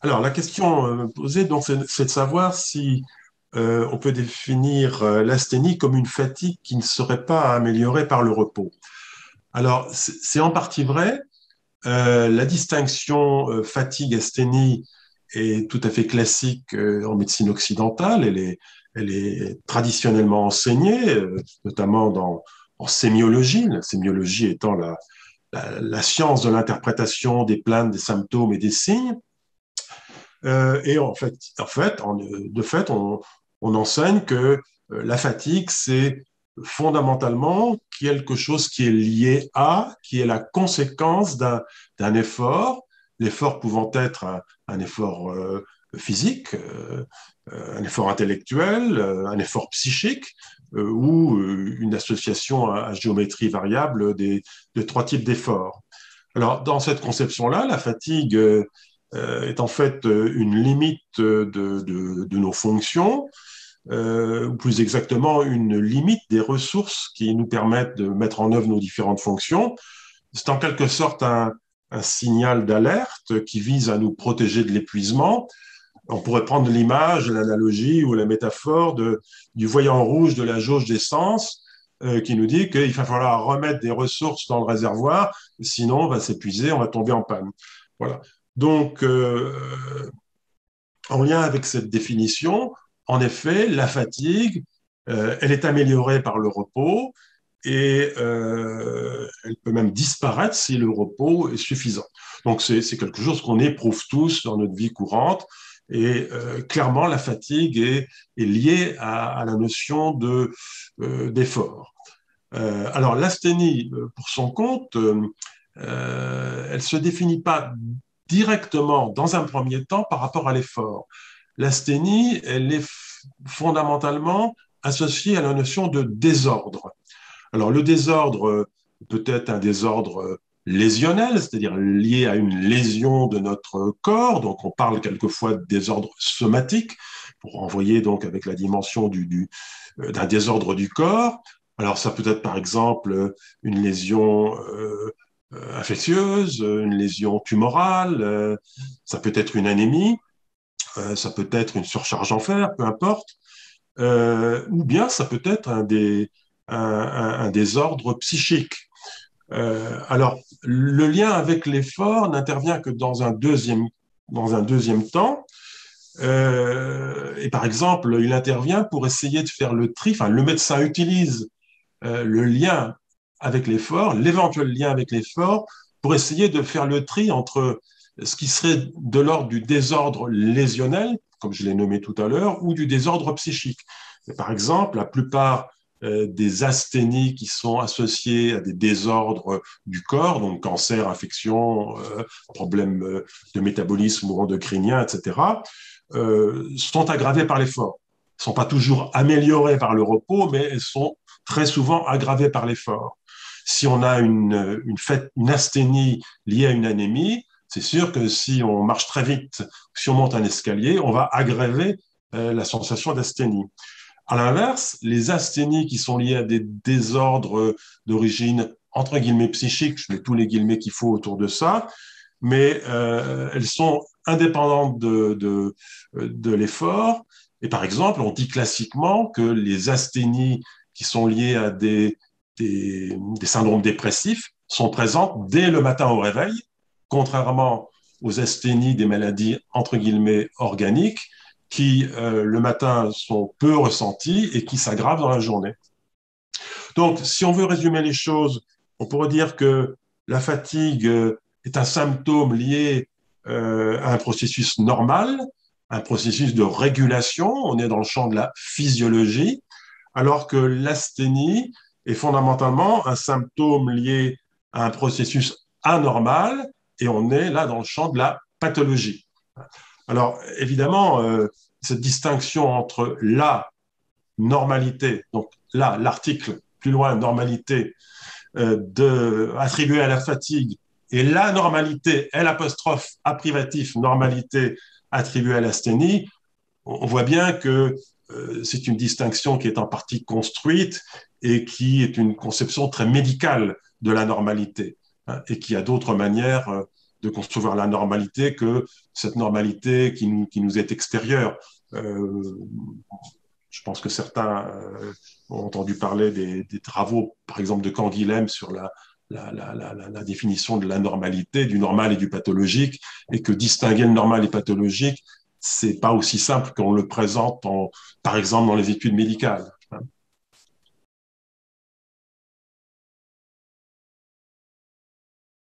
Alors, la question posée, donc, c'est de savoir si on peut définir l'asthénie comme une fatigue qui ne serait pas améliorée par le repos. Alors, c'est en partie vrai. La distinction fatigue-asthénie est tout à fait classique en médecine occidentale. Elle est traditionnellement enseignée, notamment en sémiologie, la sémiologie étant la science de l'interprétation des plaintes, des symptômes et des signes. Et de fait, on enseigne que la fatigue, c'est fondamentalement quelque chose qui est lié à, qui est la conséquence d'un effort, l'effort pouvant être un effort physique, un effort intellectuel, un effort psychique, ou une association à géométrie variable de trois types d'efforts. Alors, dans cette conception-là, la fatigue est en fait une limite de nos fonctions, ou plus exactement une limite des ressources qui nous permettent de mettre en œuvre nos différentes fonctions. C'est en quelque sorte un signal d'alerte qui vise à nous protéger de l'épuisement. On pourrait prendre l'image, l'analogie ou la métaphore du voyant rouge de la jauge d'essence qui nous dit qu'il va falloir remettre des ressources dans le réservoir, sinon on va s'épuiser, on va tomber en panne. Voilà. Donc, en lien avec cette définition, en effet, la fatigue, elle est améliorée par le repos et elle peut même disparaître si le repos est suffisant. Donc, c'est quelque chose qu'on éprouve tous dans notre vie courante. Et clairement, la fatigue est liée à la notion d'effort. Alors, l'asthénie, pour son compte, elle ne se définit pas directement, dans un premier temps, par rapport à l'effort. L'asthénie, elle est fondamentalement associée à la notion de désordre. Alors, le désordre peut être un désordre lésionnel, c'est-à-dire lié à une lésion de notre corps. Donc, on parle quelquefois de désordre somatique, pour envoyer donc avec la dimension d'un désordre du corps. Alors, ça peut être par exemple une lésion infectieuse, une lésion tumorale, ça peut être une anémie, ça peut être une surcharge en fer, peu importe, ou bien ça peut être un désordre psychique. Alors, le lien avec l'effort n'intervient que dans un deuxième temps. Et par exemple, il intervient pour essayer de faire le tri. Enfin, le médecin utilise le lien avec l'effort, l'éventuel lien avec l'effort, pour essayer de faire le tri entre ce qui serait de l'ordre du désordre lésionnel, comme je l'ai nommé tout à l'heure, ou du désordre psychique. Par exemple, la plupart des asthénies qui sont associées à des désordres du corps, donc cancer, infection, problèmes de métabolisme ou endocrinien, etc., sont aggravées par l'effort. Elles ne sont pas toujours améliorées par le repos, mais elles sont très souvent aggravées par l'effort. Si on a une asthénie liée à une anémie, c'est sûr que si on marche très vite, si on monte un escalier, on va aggraver la sensation d'asthénie. À l'inverse, les asthénies qui sont liées à des désordres d'origine entre guillemets psychique, je mets tous les guillemets qu'il faut autour de ça, mais elles sont indépendantes de l'effort. Et par exemple, on dit classiquement que les asthénies qui sont liées à des syndromes dépressifs sont présentes dès le matin au réveil, contrairement aux asthénies des maladies entre guillemets organiques qui le matin sont peu ressenties et qui s'aggravent dans la journée. Donc, si on veut résumer les choses, on pourrait dire que la fatigue est un symptôme lié à un processus normal, un processus de régulation. On est dans le champ de la physiologie, alors que l'asthénie est fondamentalement un symptôme lié à un processus anormal et on est là dans le champ de la pathologie. Alors, évidemment, cette distinction entre la normalité, donc là, l'article plus loin, normalité, attribuée à la fatigue, et la normalité, L apostrophe A privatif, normalité attribuée à l'asthénie, on voit bien que c'est une distinction qui est en partie construite et qui est une conception très médicale de la normalité, hein, et qui a d'autres manières de concevoir la normalité que cette normalité qui nous est extérieure. Je pense que certains ont entendu parler des travaux, par exemple, de Canguilhem sur la définition de la normalité, du normal et du pathologique, et que distinguer le normal et pathologique, c'est pas aussi simple qu'on le présente, par exemple, dans les études médicales.